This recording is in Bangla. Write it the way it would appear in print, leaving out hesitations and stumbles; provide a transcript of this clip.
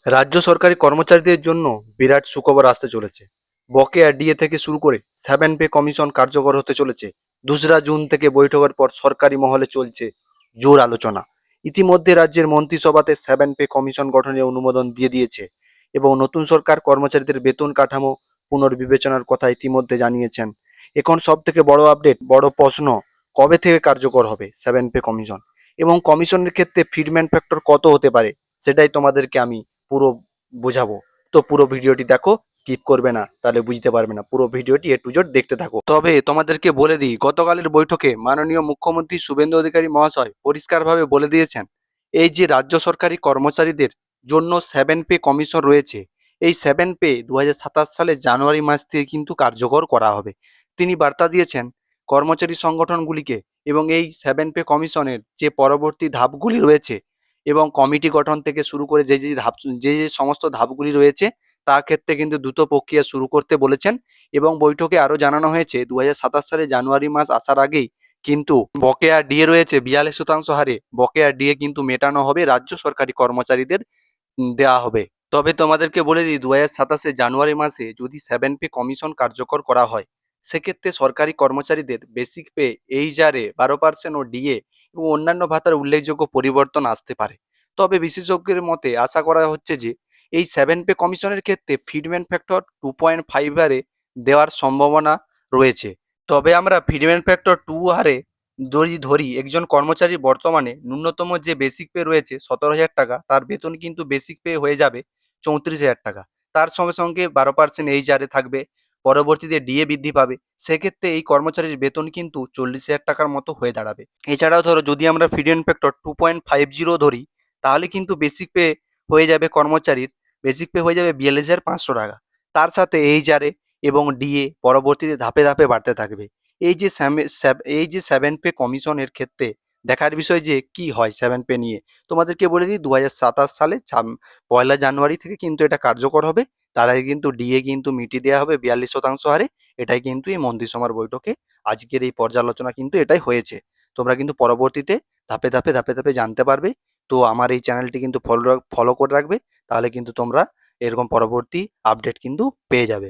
রাজ্য সরকারি কর্মচারীদের জন্য বিরাট সুখবর আসতে চলেছে। বকেয়া ডিএ থেকে শুরু করে 7 পে কমিশন কার্যকর হতে চলেছে। 2রা জুন থেকে বৈঠকের পর সরকারি মহলে চলছে জোর আলোচনা। ইতিমধ্যে রাজ্যের মন্ত্রিসভাতে 7 পে কমিশন গঠনের অনুমোদন দিয়ে দিয়েছে এবং নতুন সরকার কর্মচারীদের বেতন কাঠামো পুনর্বিবেচনার কথা ইতিমধ্যে জানিয়েছেন। এখন সব থেকে বড় আপডেট, বড় প্রশ্ন, কবে থেকে কার্যকর হবে 7 পে কমিশন এবং কমিশনের ক্ষেত্রে ফিটমেন্ট ফ্যাক্টর কত হতে পারে, সেটাই তোমাদেরকে আমি পুরো বোঝাবো। তো পুরো ভিডিওটি দেখো, স্কিপ করবে না, তাহলে বুঝতে পারবে না। পুরো ভিডিওটি এ টু জেড দেখতে থাকো। তবে তোমাদেরকে বলে দিই, গতকালের বৈঠকে মাননীয় মুখ্যমন্ত্রী শুভেন্দু অধিকারী মহাশয় পরিষ্কারভাবে বলে দিয়েছেন, এই যে রাজ্য সরকারি কর্মচারীদের জন্য 7 পে কমিশন রয়েছে, এই 7 পে 2027 সালের জানুয়ারি মাস থেকে কিন্তু কার্যকর করা হবে। তিনি বার্তা দিয়েছেন কর্মচারী সংগঠনগুলিকে এবং এই 7 পে কমিশনের যে পরবর্তী ধাপগুলি রয়েছে এবং কমিটি গঠন থেকে শুরু করে যে সমস্ত ধাপগুলি রয়েছে তার ক্ষেত্রে কিন্তু দ্রুত প্রক্রিয়া শুরু করতে বলেছেন। এবং বৈঠকে আরও জানানো হয়েছে 2027 সালে জানুয়ারি মাস আসার আগেই কিন্তু বকেয়া ডিএ রয়েছে 42% হারে বকেয়া ডিএ কিন্তু মেটানো হবে, রাজ্য সরকারি কর্মচারীদের দেওয়া হবে। তবে তোমাদেরকে বলে দিই, 2027 জানুয়ারি মাসে যদি 7 পে কমিশন কার্যকর করা হয়, সেক্ষেত্রে সরকারি কর্মচারীদের বেসিক পে, এইচআরে 12% ও ডিএ এবং অন্যান্য ভাতার উল্লেখযোগ্য পরিবর্তন আসতে পারে। তবে বিশেষজ্ঞের মতে আশা করা হচ্ছে যে এই 7 পে কমিশনের ক্ষেত্রে ফিটমেন্ট ফ্যাক্টর 2.5 হারে দেওয়ার সম্ভাবনা রয়েছে। তবে আমরা ফিটমেন্ট ফ্যাক্টর 2 হারে যদি ধরি, একজন কর্মচারী বর্তমানে ন্যূনতম যে বেসিক পে রয়েছে 17,000 টাকা, তার বেতন কিন্তু বেসিক পে হয়ে যাবে 34,000 টাকা। তার সঙ্গে সঙ্গে 12% এইচআরে থাকবে, পরবর্তীতে ডিএ বৃদ্ধি পাবে। সেক্ষেত্রে এই কর্মচারীর বেতন কিন্তু 40,000 টাকার মতো হয়ে দাঁড়াবে। এছাড়াও ধরো, যদি আমরা ফিটমেন্ট ফ্যাক্টর 2.50 ধরি, তাহলে কিন্তু বেসিক পে হয়ে যাবে কর্মচারীর, বেসিক পে হয়ে যাবে 42,500 টাকা। তার সাথে এইচআরে এবং ডিএ পরবর্তীতে ধাপে ধাপে বাড়তে থাকবে। এই যে 7 পে কমিশনের ক্ষেত্রে দেখার বিষয় যে কি হয় 7 পে নিয়ে, তোমাদেরকে বলে দিই 2027 সালে 1 জানুয়ারি থেকে কিন্তু এটা কার্যকর হবে। তার আগে কিন্তু ডিএ কিন্তু মিটিয়ে দেওয়া হবে 42% হারে। এটাই কিন্তু এই মন্ত্রিসভার বৈঠকে আজকের এই পর্যালোচনা কিন্তু এটাই হয়েছে। তোমরা কিন্তু পরবর্তীতে ধাপে ধাপে জানতে পারবে। তো আমার এই চ্যানেলটি কিন্তু ফলো করে রাখবে, তাহলে কিন্তু তোমরা এরকম পরবর্তী আপডেট কিন্তু পেয়ে যাবে।